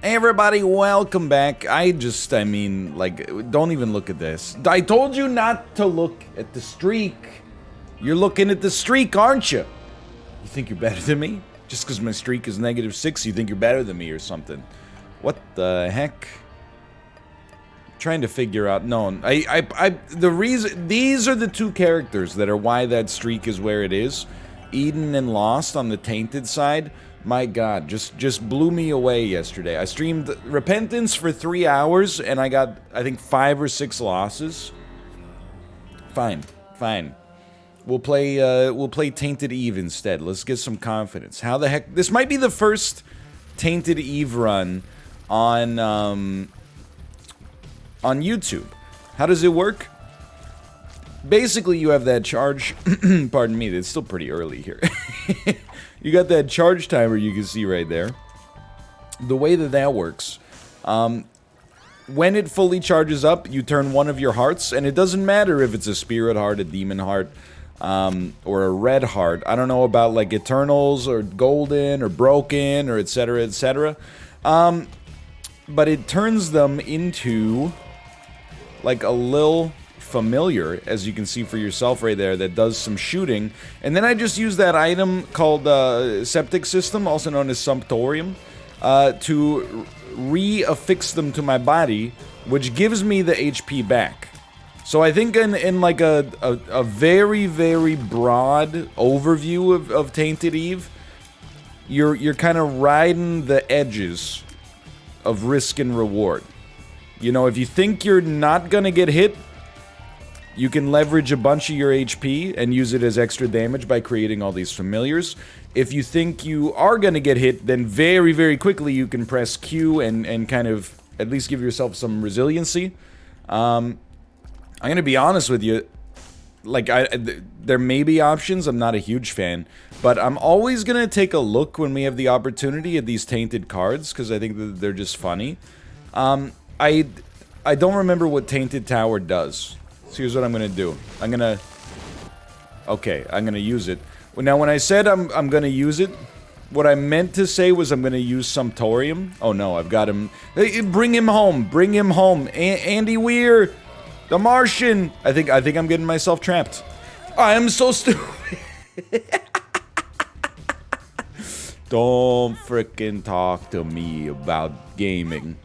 Hey everybody, welcome back. I mean, like, don't even look at this. I told you not to look at the streak. You're looking at the streak, aren't you? You think you're better than me? Just because my streak is -6, you think you're better than me or something. What the heck? I'm trying to figure out, no, the reason, these are the two characters that are why that streak is where it is. Eden and Lost on the Tainted side. My god, just blew me away yesterday. I streamed Repentance for 3 hours, and I got, I think, 5 or 6 losses. Fine. We'll play Tainted Eve instead. Let's get some confidence. How the heck... This might be the first Tainted Eve run on YouTube. How does it work? Basically, you have that charge... Pardon me, it's still pretty early here. You got that charge timer you can see right there. The way that works, when it fully charges up, you turn one of your hearts, and it doesn't matter if it's a spirit heart, a demon heart, or a red heart. I don't know about, like, Eternals, or Golden, or Broken, or etc., etc. But it turns them into, like, a little... familiar, as you can see for yourself right there, that does some shooting. And then I just use that item called Septic System, also known as Sumptorium, to re-affix them to my body, which gives me the HP back. So I think in like a very, very broad overview of Tainted Eve, you're kind of riding the edges of risk and reward. You know, if you think you're not gonna get hit, you can leverage a bunch of your HP and use it as extra damage by creating all these familiars. If you think you are going to get hit, then very, very quickly you can press Q and kind of at least give yourself some resiliency. I'm going to be honest with you. Like, there may be options. I'm not a huge fan. But I'm always going to take a look when we have the opportunity at these tainted cards, because I think that they're just funny. I don't remember what Tainted Tower does. So here's what I'm gonna do. I'm gonna use it. Now, when I said I'm gonna use it, what I meant to say was I'm gonna use Sumptorium. Oh no, I've got him. Hey, bring him home. Bring him home. Andy Weir, the Martian. I think I'm getting myself trapped. I am so stupid. Don't frickin' talk to me about gaming.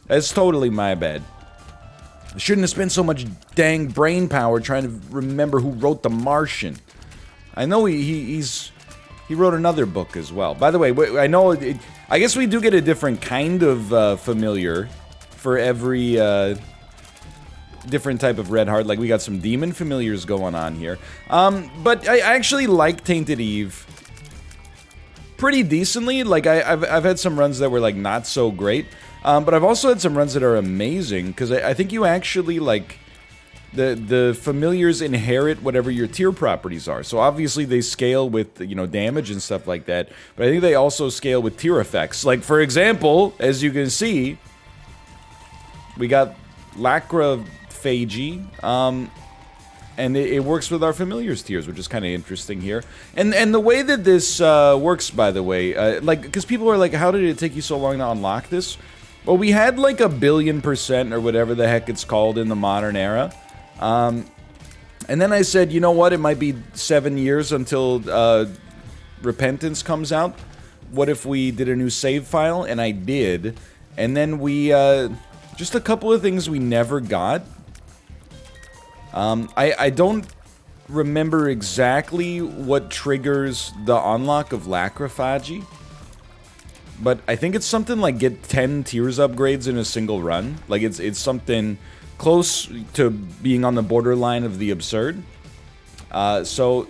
That's totally my bad. I shouldn't have spent so much dang brain power trying to remember who wrote The Martian. I know he wrote another book as well. By the way, I know... I guess we do get a different kind of familiar for every different type of red heart. Like, we got some demon familiars going on here. But I actually like Tainted Eve pretty decently. Like, I've had some runs that were, like, not so great. But I've also had some runs that are amazing, because I think you actually, like, the familiars inherit whatever your tier properties are. So obviously they scale with, you know, damage and stuff like that, but I think they also scale with tier effects. Like, for example, as you can see, we got Lacrophagy, and it works with our familiars tiers, which is kind of interesting here. And the way that this works, by the way, like, because people are like, how did it take you so long to unlock this? Well, we had like 1,000,000,000% or whatever the heck it's called in the modern era. And then I said, you know what, it might be 7 years until Repentance comes out. What if we did a new save file? And I did. And then we, just a couple of things we never got. I don't remember exactly what triggers the unlock of Lacrophagy. But I think it's something like get 10 tiers upgrades in a single run. Like, it's something close to being on the borderline of the absurd. So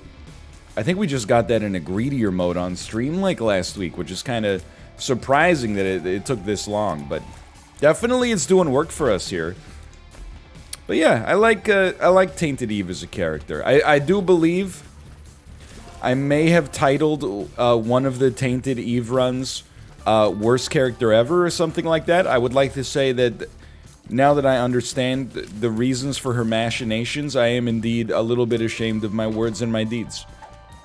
I think we just got that in a greedier mode on stream like last week, which is kind of surprising that it took this long. But definitely it's doing work for us here. But yeah, I like Tainted Eve as a character. I do believe I may have titled one of the Tainted Eve runs worst character ever or something like that. I would like to say that now that I understand the reasons for her machinations, I am indeed a little bit ashamed of my words and my deeds.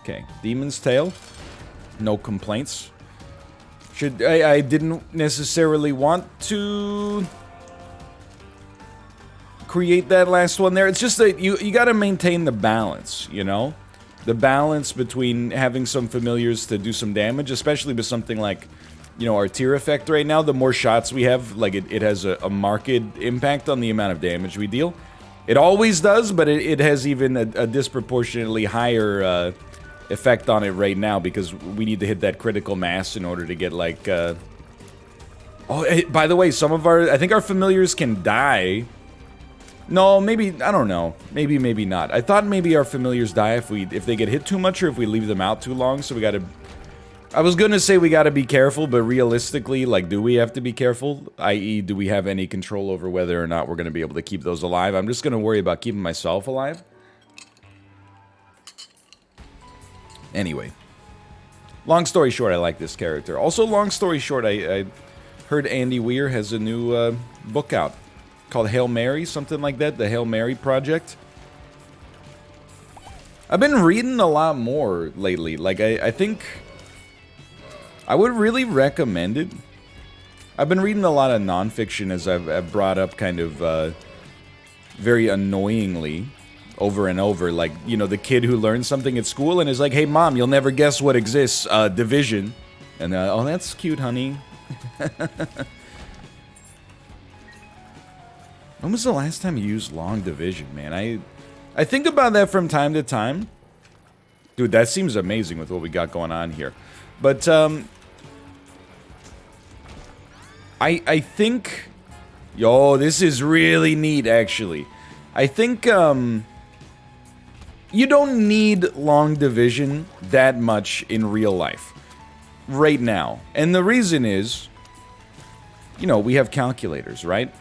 Okay, Demon's Tail. No complaints. I didn't necessarily want to create that last one there. It's just that you got to maintain the balance, you know? The balance between having some familiars to do some damage, especially with something like, you know, our tier effect right now. The more shots we have, like, it has a marked impact on the amount of damage we deal. It always does, but it has even a disproportionately higher effect on it right now because we need to hit that critical mass in order to get, like, Oh, by the way, some of I think our familiars can die. No, maybe, I don't know. Maybe not. I thought maybe our familiars die if they get hit too much or if we leave them out too long, so we gotta... I was gonna say we gotta be careful, but realistically, like, do we have to be careful? I.e., do we have any control over whether or not we're gonna be able to keep those alive? I'm just gonna worry about keeping myself alive. Anyway. Long story short, I like this character. Also, long story short, I heard Andy Weir has a new book out called Hail Mary, something like that, the Hail Mary Project. I've been reading a lot more lately. Like, I think I would really recommend it. I've been reading a lot of nonfiction as I've brought up kind of very annoyingly over and over. Like, you know, the kid who learns something at school and is like, hey, Mom, you'll never guess what exists. Division. And, oh, that's cute, honey. When was the last time you used long division, man? I think about that from time to time. Dude, that seems amazing with what we got going on here. But, I think... Yo, this is really neat, actually. I think, you don't need long division that much in real life. Right now. And the reason is... You know, we have calculators, right?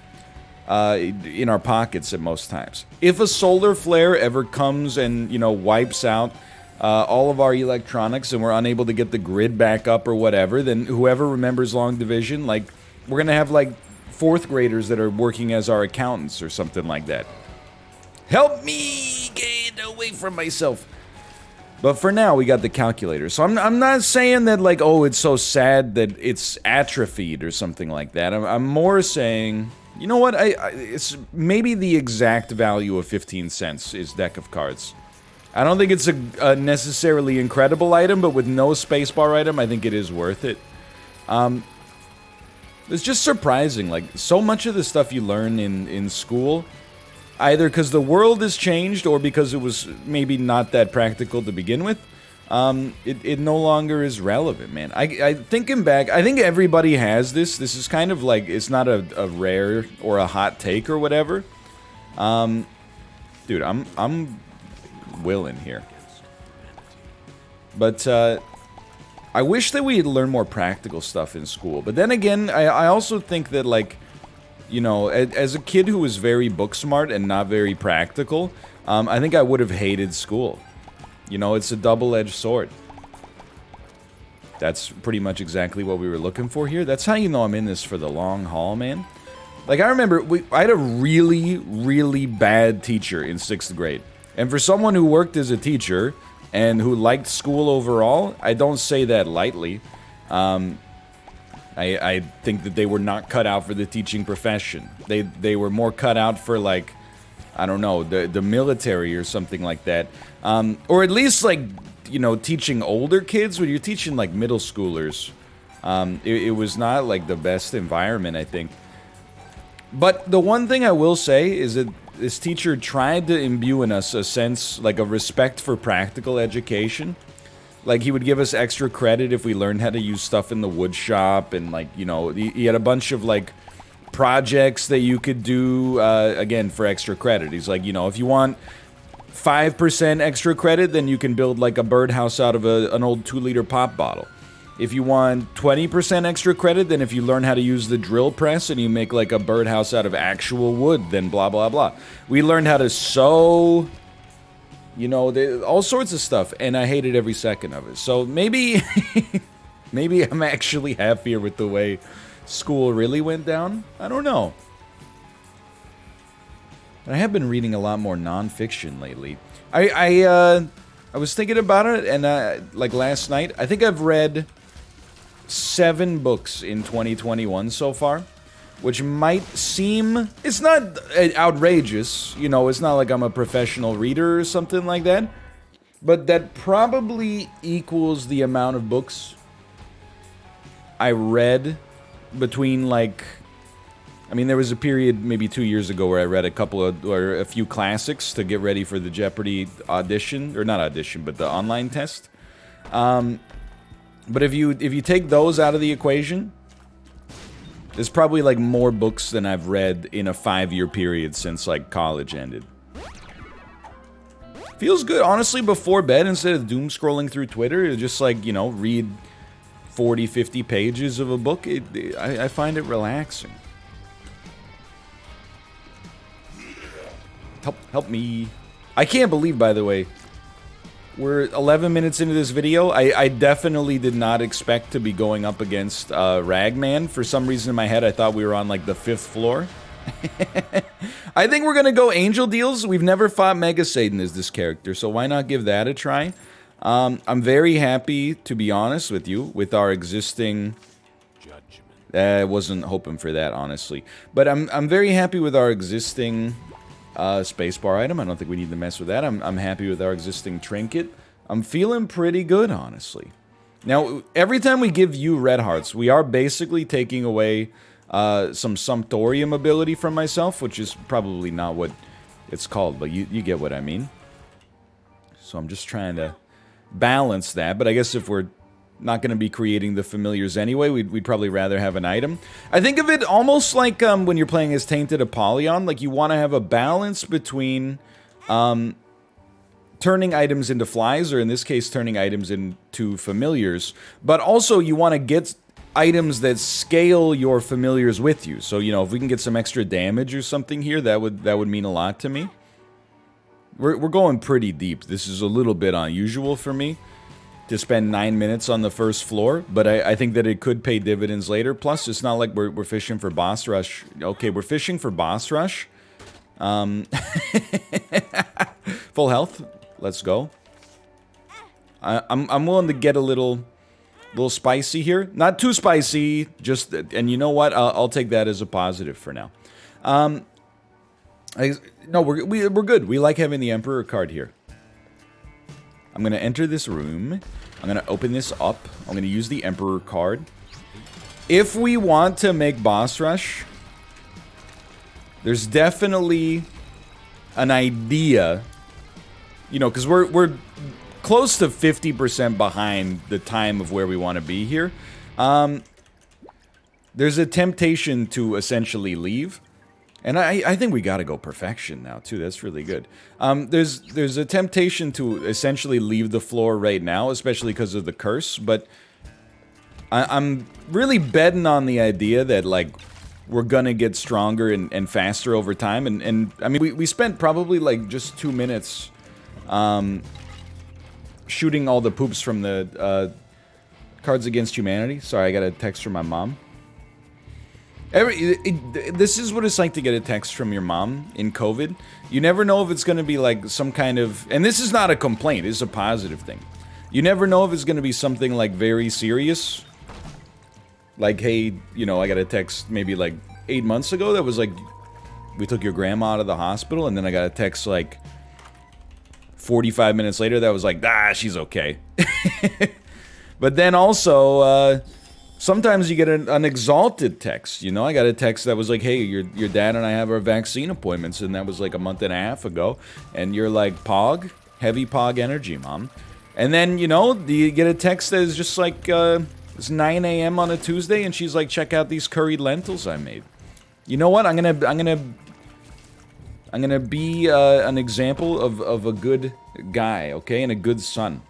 In our pockets at most times. If a solar flare ever comes and, you know, wipes out all of our electronics and we're unable to get the grid back up or whatever, then whoever remembers long division, like, we're gonna have, like, 4th graders that are working as our accountants or something like that. Help me get away from myself. But for now, we got the calculator. So I'm not saying that, like, oh, it's so sad that it's atrophied or something like that. I'm more saying... You know what, it's maybe the exact value of 15 cents is deck of cards. I don't think it's a necessarily incredible item, but with no spacebar item, I think it is worth it. It's just surprising, like, so much of the stuff you learn in school, either because the world has changed or because it was maybe not that practical to begin with, it no longer is relevant, man. I thinking back, I think everybody has this. This is kind of like, it's not a rare or a hot take or whatever. Dude, I'm willing here. But, I wish that we had learned more practical stuff in school. But then again, I also think that, like, you know, as a kid who was very book smart and not very practical, I think I would have hated school. You know, it's a double-edged sword. That's pretty much exactly what we were looking for here. That's how you know I'm in this for the long haul, man. Like, I remember, I had a really, really bad teacher in 6th grade. And for someone who worked as a teacher and who liked school overall, I don't say that lightly. I think that they were not cut out for the teaching profession. They were more cut out for, like, I don't know, the military or something like that. Or at least, like, you know, teaching older kids. When you're teaching, like, middle schoolers, it was not, like, the best environment, I think. But the one thing I will say is that this teacher tried to imbue in us a sense, like, a respect for practical education. Like, he would give us extra credit if we learned how to use stuff in the wood shop, and, like, you know, he had a bunch of, like, projects that you could do, again, for extra credit. He's like, you know, if you want 5% extra credit, then you can build, like, a birdhouse out of an old 2-liter pop bottle. If you want 20% extra credit, then if you learn how to use the drill press and you make, like, a birdhouse out of actual wood, then blah, blah, blah. We learned how to sew, you know, all sorts of stuff, and I hated every second of it. So maybe, maybe I'm actually happier with the way school really went down. I don't know. But I have been reading a lot more nonfiction lately. I was thinking about it, and like last night, I think I've read 7 books in 2021 so far, which might seem... It's not outrageous, you know, it's not like I'm a professional reader or something like that, but that probably equals the amount of books I read between, like... I mean, there was a period maybe 2 years ago where I read a few classics to get ready for the Jeopardy audition, or not audition, but the online test. But if you take those out of the equation, there's probably like more books than I've read in a 5-year period since like college ended. Feels good, honestly, before bed, instead of doom scrolling through Twitter, just like, you know, read 40, 50 pages of a book. I find it relaxing. Help me. I can't believe, by the way, we're 11 minutes into this video. I definitely did not expect to be going up against Ragman. For some reason in my head, I thought we were on, like, the 5th floor. I think we're gonna go Angel Deals. We've never fought Mega Satan as this character, so why not give that a try? I'm very happy, to be honest with you, with our existing... I wasn't hoping for that, honestly. But I'm very happy with our existing... spacebar item. I don't think we need to mess with that. I'm happy with our existing trinket. I'm feeling pretty good, honestly. Now, every time we give you red hearts, we are basically taking away some Sumptorium ability from myself, which is probably not what it's called, but you get what I mean. So I'm just trying to balance that, but I guess if we're not going to be creating the familiars anyway, we'd probably rather have an item. I think of it almost like when you're playing as Tainted Apollyon, like you want to have a balance between turning items into flies, or in this case, turning items into familiars, but also you want to get items that scale your familiars with you. So, you know, if we can get some extra damage or something here, that would mean a lot to me. We're going pretty deep. This is a little bit unusual for me to spend 9 minutes on the first floor, but I think that it could pay dividends later. Plus, it's not like we're fishing for boss rush. Okay, we're fishing for boss rush. Full health. Let's go. I'm willing to get a little spicy here. Not too spicy. Just, and you know what? I'll take that as a positive for now. No, we're good. We like having the Emperor card here. I'm gonna enter this room. I'm gonna open this up. I'm gonna use the Emperor card. If we want to make boss rush, there's definitely an idea, you know, because we're close to 50% behind the time of where we want to be here. There's a temptation to essentially leave. And I think we gotta go perfection now, too. That's really good. There's a temptation to essentially leave the floor right now, especially because of the curse, but I'm really betting on the idea that, like, we're gonna get stronger and faster over time. And I mean, we spent probably, like, just 2 minutes shooting all the poops from the Cards Against Humanity. Sorry, I got a text from my mom. This is what it's like to get a text from your mom in COVID. You never know if it's going to be like some kind of... And this is not a complaint, it's a positive thing. You never know if it's going to be something like very serious. Like, hey, you know, I got a text maybe like 8 months ago that was like, we took your grandma out of the hospital, and then I got a text like 45 minutes later that was like, she's okay. But then also, sometimes you get an exalted text, you know? I got a text that was like, hey, your dad and I have our vaccine appointments, and that was like a month and a half ago. And you're like, Pog? Heavy Pog energy, Mom. And then, you know, you get a text that is just like, it's 9 a.m. on a Tuesday, and she's like, check out these curried lentils I made. You know what? I'm gonna be an example of a good guy, okay? And a good son.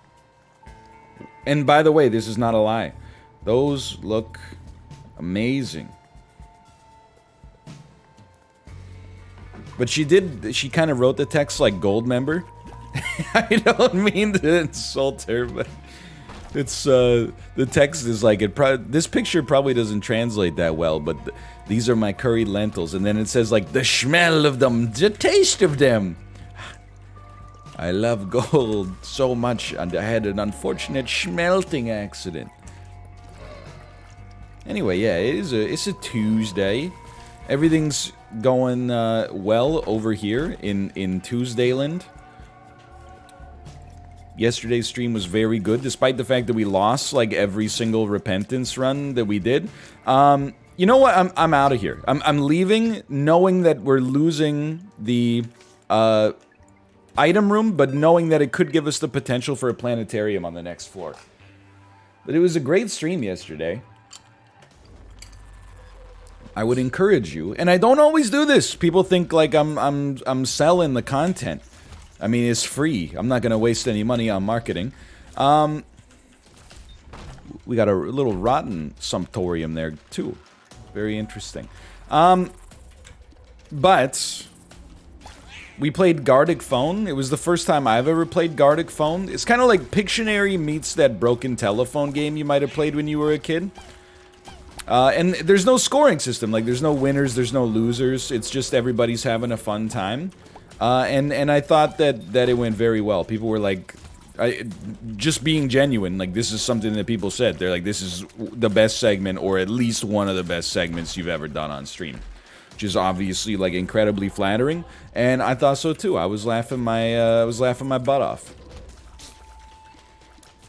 And by the way, this is not a lie. Those look amazing. But she kind of wrote the text like gold member. I don't mean to insult her, but it's, the text is like, this picture probably doesn't translate that well, but these are my curried lentils. And then it says like, the smell of them, the taste of them. I love gold so much, and I had an unfortunate smelting accident. Anyway, yeah, it's a Tuesday. Everything's going well over here in Tuesdayland. Yesterday's stream was very good, despite the fact that we lost like every single repentance run that we did. You know what? I'm out of here. I'm leaving, knowing that we're losing the item room, but knowing that it could give us the potential for a planetarium on the next floor. But it was a great stream yesterday. I would encourage you, and I don't always do this. People think like I'm selling the content. I mean, it's free. I'm not gonna waste any money on marketing. We got a little rotten sumptorium there too. Very interesting. But we played Gardic Phone. It was the first time I've ever played Gardic Phone. It's kind of like Pictionary meets that broken telephone game you might have played when you were a kid. And there's no scoring system. Like, there's no winners, there's no losers. It's just everybody's having a fun time. And I thought that it went very well. People were like, just being genuine. Like, this is something that people said. They're like, this is the best segment, or at least one of the best segments you've ever done on stream. Which is obviously, like, incredibly flattering. And I thought so too. I was laughing my butt off.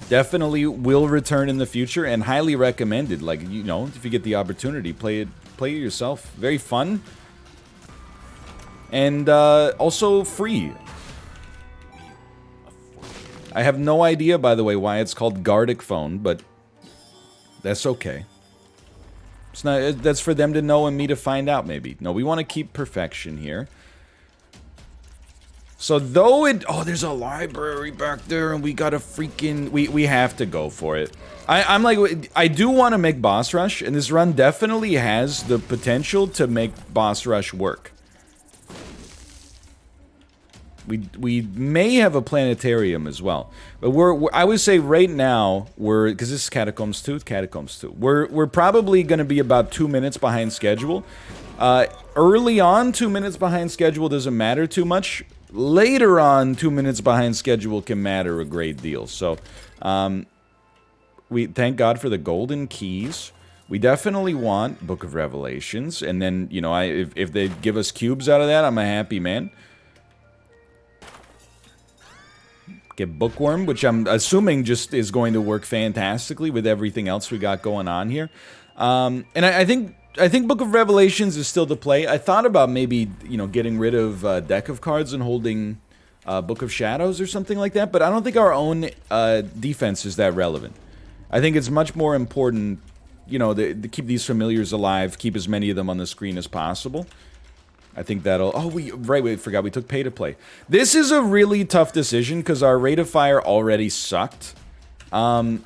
Definitely will return in the future, and highly recommended. Like, you know, if you get the opportunity, play it yourself. Very fun, and also free. I have no idea, by the way, why it's called Gardic Phone, but that's okay. It's not. That's for them to know and me to find out. Maybe. No, we want to keep perfection here. So though it... Oh, there's a library back there, and we gotta freaking... We have to go for it. I'm like... I do want to make Boss Rush, and this run definitely has the potential to make Boss Rush work. We may have a planetarium as well. But I would say right now, because this is Catacombs 2, Catacombs 2. We're probably going to be about 2 minutes behind schedule. Early on, 2 minutes behind schedule doesn't matter too much. Later on, 2 minutes behind schedule can matter a great deal. So, we thank God for the golden keys. We definitely want Book of Revelations, and then, you know, if they give us cubes out of that, I'm a happy man. Get Bookworm, which I'm assuming just is going to work fantastically with everything else we got going on here. And I think Book of Revelations is still to play. I thought about maybe, you know, getting rid of Deck of Cards and holding Book of Shadows or something like that, but I don't think our own defense is that relevant. I think it's much more important, you know, to keep these familiars alive, keep as many of them on the screen as possible. I think that'll... Oh, we forgot we took Pay to Play. This is a really tough decision because our rate of fire already sucked. And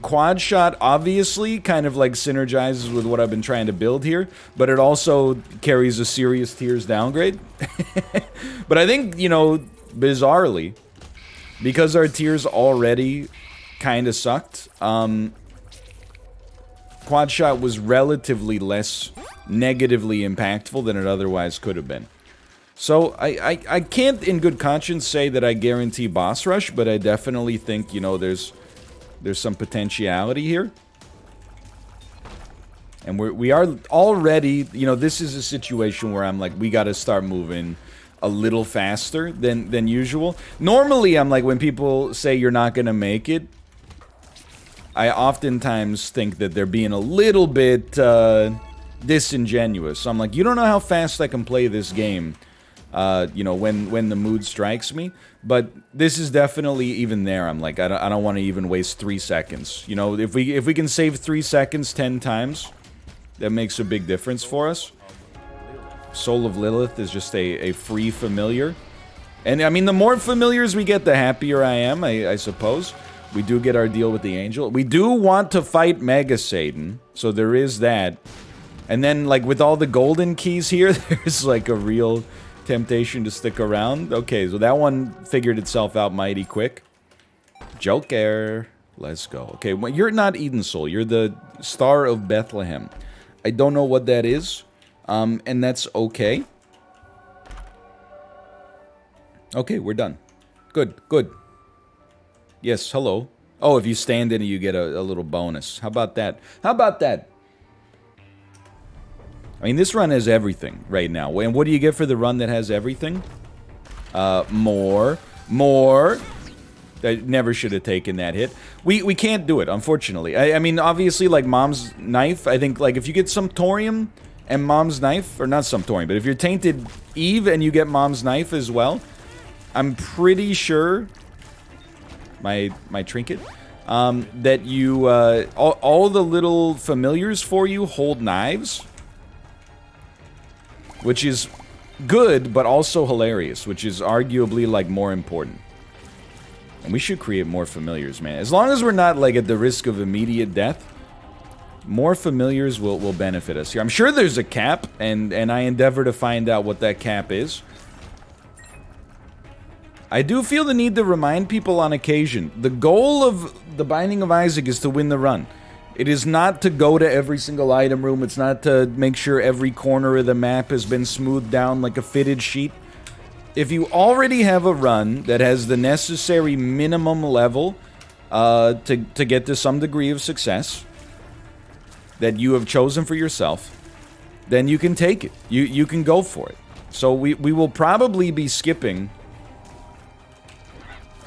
Quad Shot obviously kind of like synergizes with what I've been trying to build here, but it also carries a serious tiers downgrade. But I think, you know, bizarrely, because our tiers already kind of sucked, Quad Shot was relatively less negatively impactful than it otherwise could have been. So I can't in good conscience say that I guarantee Boss Rush, but I definitely think, you know, there's some potentiality here. And we are already, you know, this is a situation where I'm like, we got to start moving a little faster than usual. Normally, I'm like, when people say you're not going to make it, I oftentimes think that they're being a little bit disingenuous. So I'm like, you don't know how fast I can play this game, you know, when the mood strikes me. But this is definitely even there. I'm like, I don't want to even waste 3 seconds. You know, if we can save 3 seconds 10 times, that makes a big difference for us. Soul of Lilith is just a free familiar. And I mean, the more familiars we get, the happier I am, I suppose. We do get our deal with the angel. We do want to fight Mega Satan, so there is that. And then, like, with all the golden keys here, there's like a real temptation to stick around. Okay, so that one figured itself out mighty quick. Joker. Let's go. Okay, well, you're not Eden Soul. You're the Star of Bethlehem. I don't know what that is, and that's okay. Okay, we're done. Good, good. Yes, hello. Oh, if you stand in it, you get a little bonus. How about that? How about that? I mean, this run has everything right now. And what do you get for the run that has everything? More. I never should have taken that hit. We can't do it, unfortunately. I mean, obviously, like, Mom's Knife, I think, like, if you get Sumptorium and Mom's Knife, or not Sumptorium, but if you're Tainted Eve and you get Mom's Knife as well, I'm pretty sure, my trinket, that you, all the little familiars for you hold knives, which is good, but also hilarious, which is arguably, like, more important. And we should create more familiars, man. As long as we're not, like, at the risk of immediate death, more familiars will benefit us here. I'm sure there's a cap, and I endeavor to find out what that cap is. I do feel the need to remind people on occasion. The goal of the Binding of Isaac is to win the run. It is not to go to every single item room. It's not to make sure every corner of the map has been smoothed down like a fitted sheet. If you already have a run that has the necessary minimum level to get to some degree of success that you have chosen for yourself, then you can take it. You can go for it. So we will probably be skipping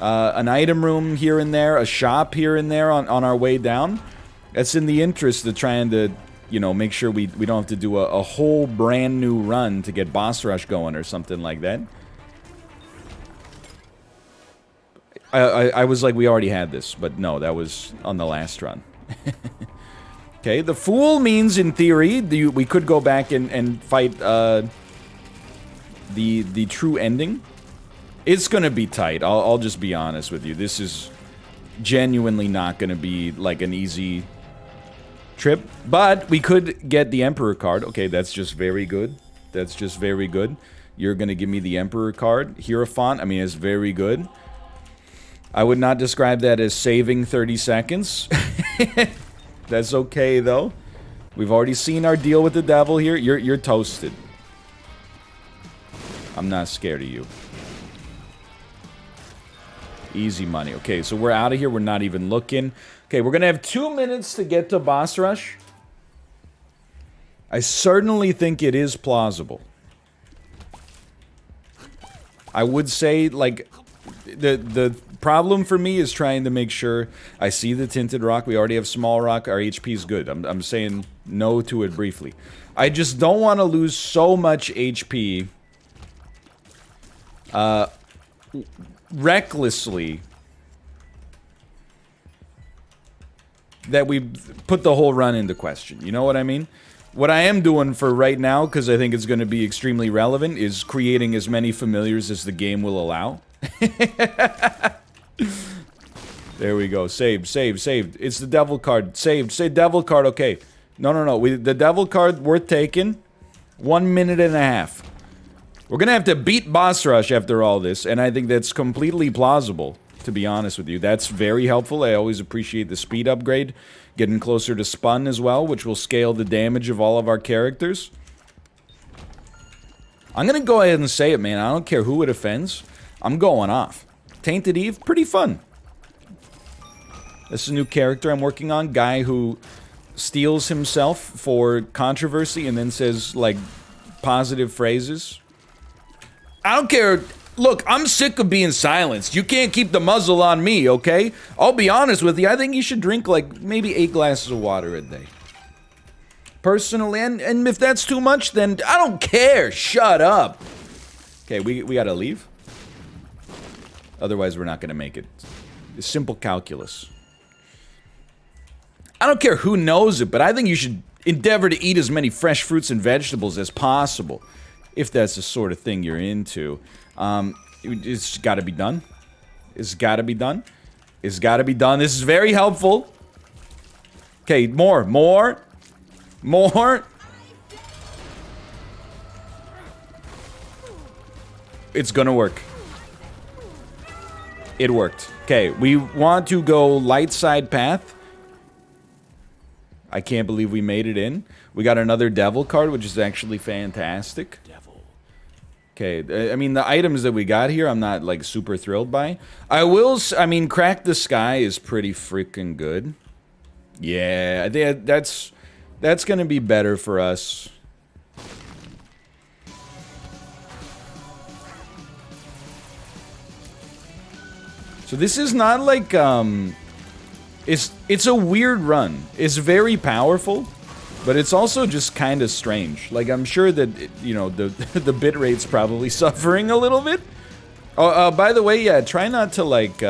an item room here and there, a shop here and there on our way down. That's in the interest of trying to, you know, make sure we don't have to do a whole brand new run to get boss rush going or something like that. I was like, we already had this, but no, that was on the last run. Okay, the Fool means, in theory, we could go back and fight the true ending. It's gonna be tight, I'll just be honest with you. This is genuinely not gonna be, like, an easy trip. But we could get the Emperor card. Okay, that's just very good. That's just very good. You're gonna give me the Emperor card. Hierophant, I mean, it's very good. I would not describe that as saving 30 seconds. That's okay, though. We've already seen our deal with the devil here. You're toasted. I'm not scared of you. Easy money. Okay, so we're out of here. We're not even looking. Okay, we're going to have 2 minutes to get to boss rush. I certainly think it is plausible. I would say, like, the problem for me is trying to make sure I see the tinted rock. We already have small rock. Our HP is good. I'm saying no to it briefly. I just don't want to lose so much HP recklessly that we put the whole run into question. You know what I mean? What I am doing for right now, because I think it's going to be extremely relevant, is creating as many familiars as the game will allow. There we go. Saved. It's the devil card. Saved. Say devil card. Okay. No. The devil card worth taking. 1 minute and a half. We're gonna have to beat boss rush after all this, and I think that's completely plausible, to be honest with you. That's very helpful. I always appreciate the speed upgrade. Getting closer to spun as well, which will scale the damage of all of our characters. I'm gonna go ahead and say it, man. I don't care who it offends. I'm going off. Tainted Eve, pretty fun. This is a new character I'm working on. Guy who steals himself for controversy and then says, like, positive phrases. I don't care. Look, I'm sick of being silenced. You can't keep the muzzle on me, okay? I'll be honest with you. I think you should drink, like, maybe 8 glasses of water a day. Personally, and if that's too much, then I don't care. Shut up. Okay, we gotta leave. Otherwise, we're not gonna make it. It's simple calculus. I don't care who knows it, but I think you should endeavor to eat as many fresh fruits and vegetables as possible. If that's the sort of thing you're into. It's gotta be done. It's gotta be done. It's gotta be done. This is very helpful. Okay, more. It's gonna work. It worked. Okay, we want to go light side path. I can't believe we made it in. We got another devil card, which is actually fantastic. Okay, I mean, the items that we got here, I'm not, like, super thrilled by. I mean, Crack the Sky is pretty freaking good. Yeah, I think that's gonna be better for us. So this is not like, it's a weird run. It's very powerful. But it's also just kind of strange. Like, I'm sure that, you know, the bitrate's probably suffering a little bit. Oh, by the way, yeah, try not to, like,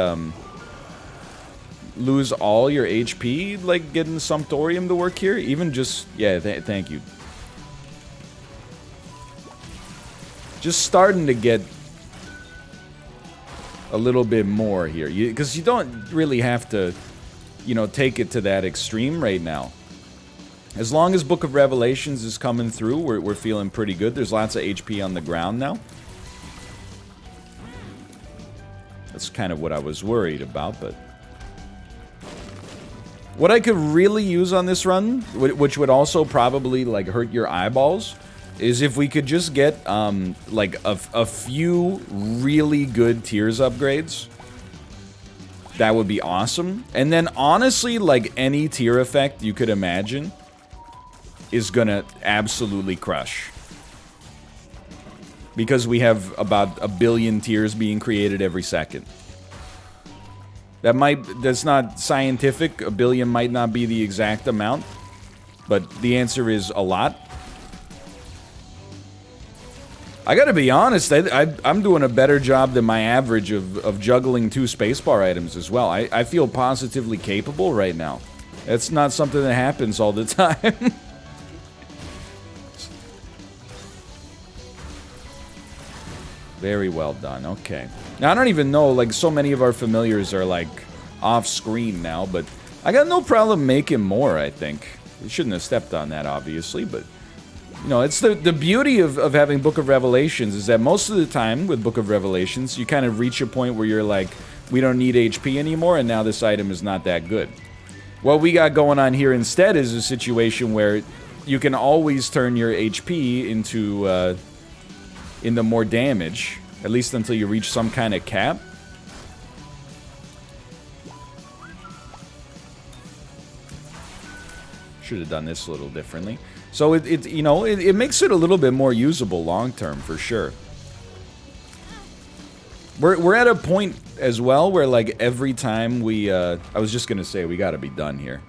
lose all your HP, like, getting Sumptorium to work here. Even just, yeah, thank you. Just starting to get a little bit more here. Because you don't really have to, you know, take it to that extreme right now. As long as Book of Revelations is coming through, we're feeling pretty good. There's lots of HP on the ground now. That's kind of what I was worried about, but... What I could really use on this run, which would also probably, like, hurt your eyeballs, is if we could just get, like, a few really good tiers upgrades. That would be awesome. And then, honestly, like, any tier effect you could imagine is gonna absolutely crush. Because we have about 1 billion tiers being created every second. That's not scientific. 1 billion might not be the exact amount. But the answer is a lot. I gotta be honest, I'm doing a better job than my average of juggling 2 spacebar items as well. I feel positively capable right now. It's not something that happens all the time. Very well done, okay. Now, I don't even know, like, so many of our familiars are, like, off-screen now, but I got no problem making more, I think. We shouldn't have stepped on that, obviously, but... You know, it's the beauty of having Book of Revelations is that most of the time with Book of Revelations, you kind of reach a point where you're like, we don't need HP anymore, and now this item is not that good. What we got going on here instead is a situation where you can always turn your HP into more damage, at least until you reach some kind of cap. Should have done this a little differently. So it makes it a little bit more usable long term for sure. We're at a point as well where, like, every time we I was just gonna say we gotta be done here.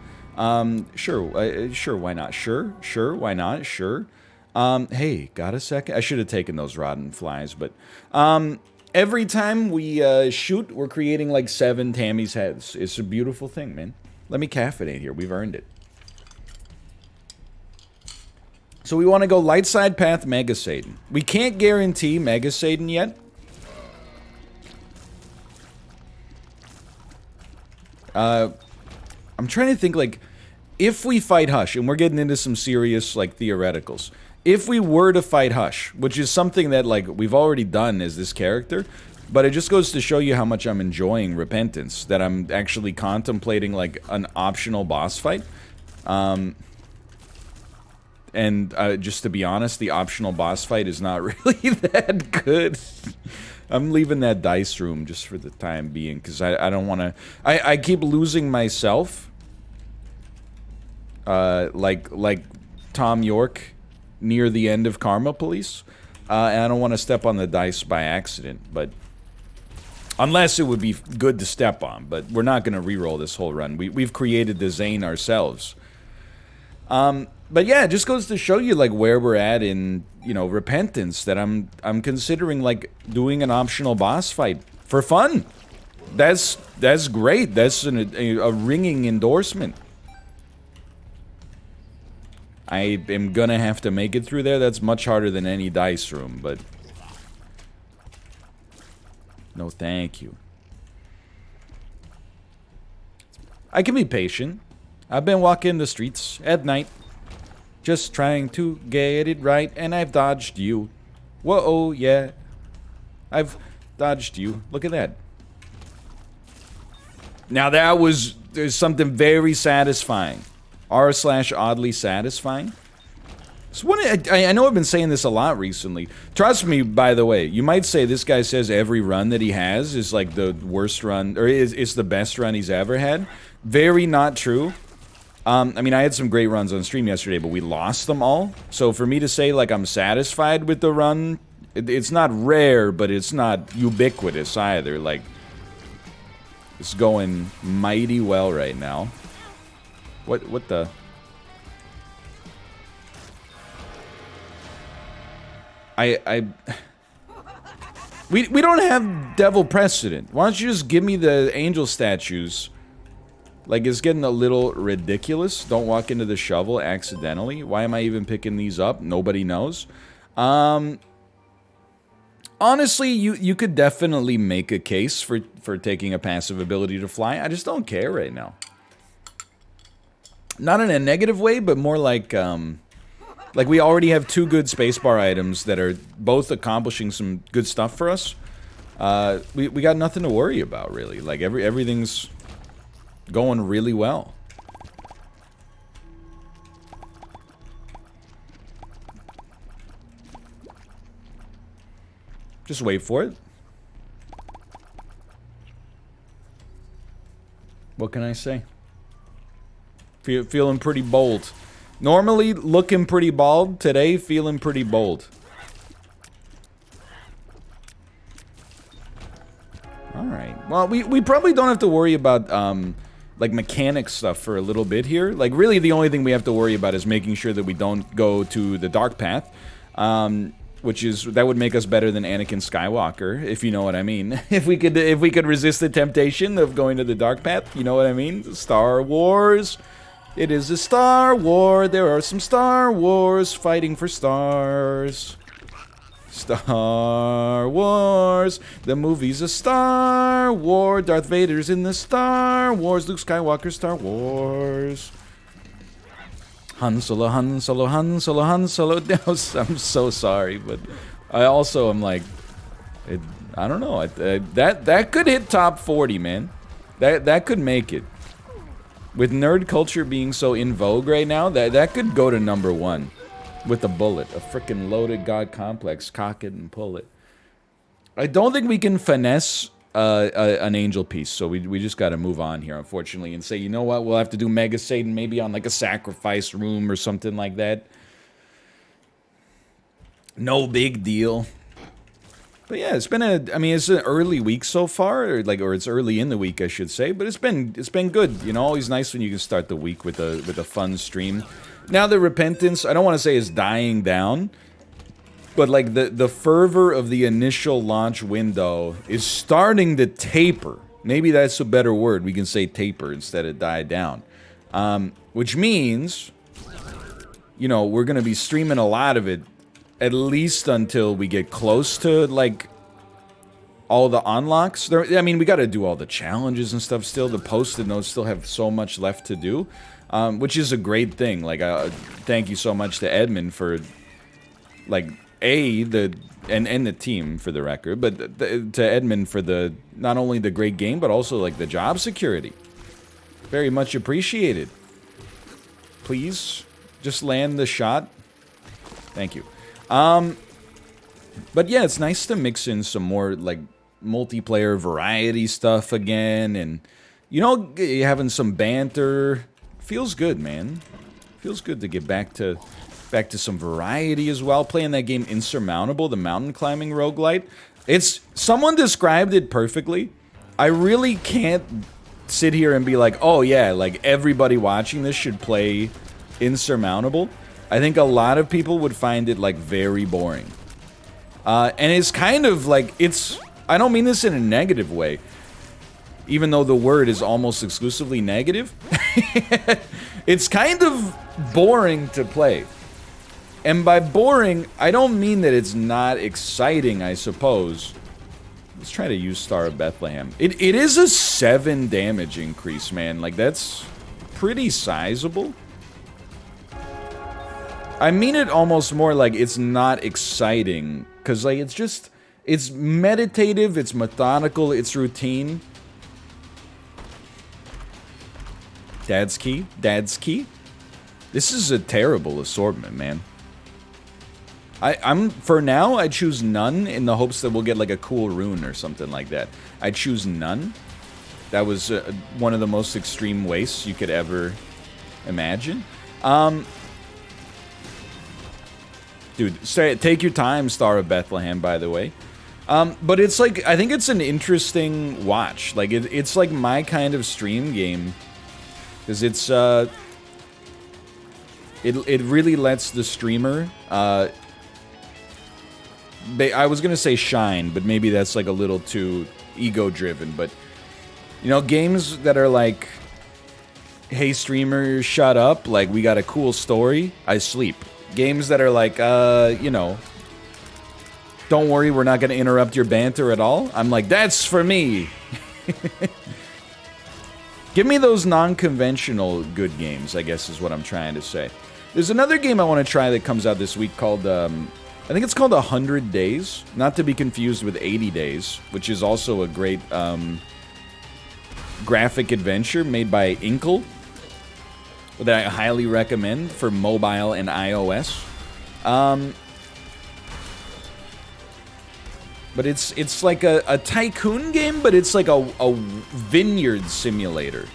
Sure, why not? Sure, why not? Sure. Hey, got a second? I should have taken those rotten flies, but every time we shoot, we're creating like 7 Tammy's heads. It's a beautiful thing, man. Let me caffeinate here. We've earned it. So we want to go light side path Mega Satan. We can't guarantee Mega Satan yet. I'm trying to think, like, if we fight Hush, and we're getting into some serious, like, theoreticals. If we were to fight Hush, which is something that, like, we've already done as this character, but it just goes to show you how much I'm enjoying Repentance, that I'm actually contemplating, like, an optional boss fight. And just to be honest, the optional boss fight is not really that good. I'm leaving that dice room just for the time being, because I don't want to... I keep losing myself. Like Tom York near the end of Karma Police. And I don't want to step on the dice by accident, but... Unless it would be good to step on, but we're not going to reroll this whole run. We've created the Zane ourselves. But yeah, it just goes to show you, like, where we're at in, you know, Repentance, that I'm considering, like, doing an optional boss fight for fun. That's great. That's a ringing endorsement. I am gonna have to make it through there. That's much harder than any dice room, but... No, thank you. I can be patient. I've been walking the streets at night, just trying to get it right, and I've dodged you. Whoa, yeah. I've dodged you. Look at that. Now there's something very satisfying. R/oddly satisfying. So I know I've been saying this a lot recently. Trust me, by the way, you might say this guy says every run that he has is like the worst run, or is the best run he's ever had. Very not true. I mean, I had some great runs on stream yesterday, but we lost them all. So for me to say, like, I'm satisfied with the run, it's not rare, but it's not ubiquitous either. Like, it's going mighty well right now. What the... We don't have Devil Precedent. Why don't you just give me the angel statues? Like, it's getting a little ridiculous. Don't walk into the shovel accidentally. Why am I even picking these up? Nobody knows. Honestly, you could definitely make a case for taking a passive ability to fly. I just don't care right now. Not in a negative way, but more like we already have 2 good spacebar items that are both accomplishing some good stuff for us. We got nothing to worry about, really. Like, everything's going really well. Just wait for it. What can I say? Feeling pretty bold. Normally looking pretty bald. Today, feeling pretty bold. Alright. Well, we probably don't have to worry about, like, mechanic stuff for a little bit here. Like, really the only thing we have to worry about is making sure that we don't go to the dark path. That would make us better than Anakin Skywalker, if you know what I mean. If we could resist the temptation of going to the dark path, you know what I mean? Star Wars. It is a Star War. There are some Star Wars fighting for stars. Star Wars. The movie's a Star War. Darth Vader's in the Star Wars. Luke Skywalker, Star Wars. Han Solo, Han Solo, Han Solo, Han Solo. I'm so sorry, but I also am like, I don't know. That could hit top 40, man. That could make it. With nerd culture being so in vogue right now, that could go to number 1 with a bullet. A freaking loaded god complex. Cock it and pull it. I don't think we can finesse an angel piece, so we just got to move on here, unfortunately, and say, you know what, we'll have to do Mega Satan maybe on like a sacrifice room or something like that. No big deal. But yeah, it's an early week so far, or it's early in the week, I should say. But it's been good. You know, always nice when you can start the week with a fun stream. Now the repentance, I don't want to say is dying down, but like the fervor of the initial launch window is starting to taper. Maybe that's a better word. We can say taper instead of die down, which means, you know, we're gonna be streaming a lot of it. At least until we get close to, like, all the unlocks. I mean, we gotta do all the challenges and stuff still. The posted notes still have so much left to do, which is a great thing. Like, thank you so much to Edmund for, like, and the team, for the record, but to Edmund for not only the great game, but also, like, the job security. Very much appreciated. Please, just land the shot. Thank you. But yeah, it's nice to mix in some more, like, multiplayer variety stuff again, and, you know, having some banter. Feels good, man. Feels good to get back to some variety as well. Playing that game Insurmountable, the mountain climbing roguelite. Someone described it perfectly. I really can't sit here and be like, oh yeah, like, everybody watching this should play Insurmountable. I think a lot of people would find it, like, very boring. And it's kind of like, I don't mean this in a negative way, even though the word is almost exclusively negative. It's kind of boring to play. And by boring, I don't mean that it's not exciting, I suppose. Let's try to use Star of Bethlehem. It is a 7 damage increase, man. Like, that's pretty sizable. I mean it almost more like it's not exciting, because, like, it's meditative, it's methodical, it's routine. Dad's key? Dad's key? This is a terrible assortment, man. For now, I choose none in the hopes that we'll get like a cool rune or something like that. I choose none. That was one of the most extreme wastes you could ever imagine. Dude, take your time, Star of Bethlehem, by the way. But it's like, I think it's an interesting watch. Like, it's like my kind of stream game. Because it's, it really lets the streamer, I was gonna say shine, but maybe that's like a little too ego-driven. But, you know, games that are like, hey streamer, shut up, like, we got a cool story, I sleep. Games that are like, you know, don't worry, we're not gonna interrupt your banter at all, I'm like, that's for me! Give me those non-conventional good games, I guess is what I'm trying to say. There's another game I want to try that comes out this week called, I think it's called 100 Days. Not to be confused with 80 Days, which is also a great graphic adventure made by Inkle that I highly recommend for mobile and iOS. But it's like a tycoon game, but it's like a vineyard simulator.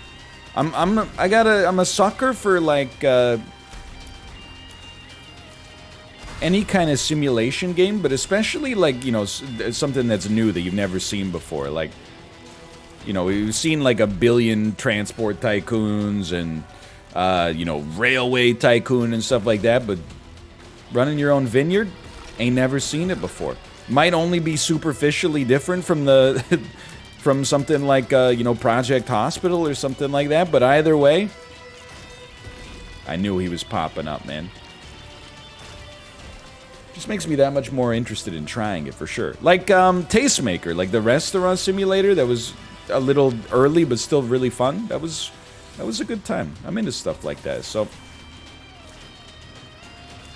I'm a sucker for like any kind of simulation game, but especially like, you know, something that's new that you've never seen before. Like, you know, we've seen like a billion transport tycoons and you know, railway tycoon and stuff like that, but running your own vineyard, ain't never seen it before. Might only be superficially different from the from something like you know, Project Hospital or something like that, but either way, I knew he was popping up, man. Just makes me that much more interested in trying it for sure. Like Tastemaker, like the restaurant simulator that was a little early but still really fun. That was a good time. I'm into stuff like that. So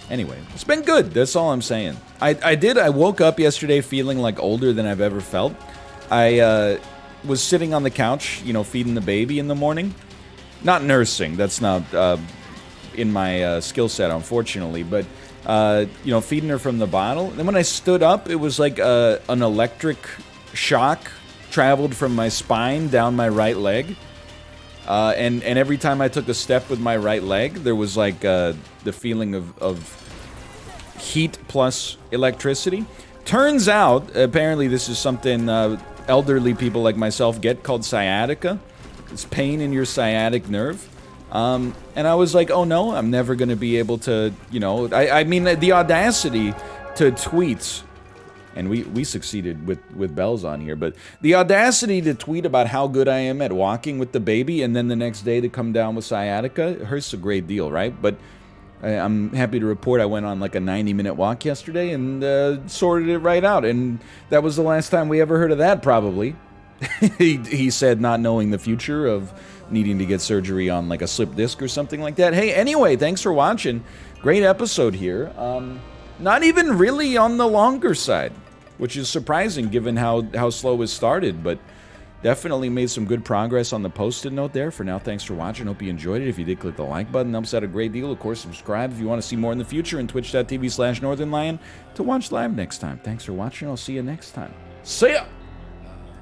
anyway, it's been good. That's all I'm saying. I woke up yesterday feeling like older than I've ever felt. I was sitting on the couch, you know, feeding the baby in the morning. Not nursing. That's not in my skill set, unfortunately. But you know, feeding her from the bottle. Then when I stood up, it was like an electric shock traveled from my spine down my right leg. And every time I took a step with my right leg, there was like the feeling of heat plus electricity. Turns out, apparently this is something elderly people like myself get, called sciatica. It's pain in your sciatic nerve. And I was like, oh no, I'm never going to be able to, you know, I mean, the audacity to tweet, and we succeeded with Bells on here, but the audacity to tweet about how good I am at walking with the baby, and then the next day to come down with sciatica, it hurts a great deal, right? But I'm happy to report I went on like a 90-minute walk yesterday and sorted it right out, and that was the last time we ever heard of that, probably. he said, not knowing the future of needing to get surgery on like a slip disc or something like that. Hey, anyway, thanks for watching. Great episode here. Not even really on the longer side, which is surprising given how slow it started, but definitely made some good progress on the post-it note there. For now, thanks for watching. Hope you enjoyed it. If you did, click the like button. Helps out a great deal. Of course, subscribe if you want to see more in the future, and twitch.tv/NorthernLion to watch live next time. Thanks for watching. I'll see you next time. See ya!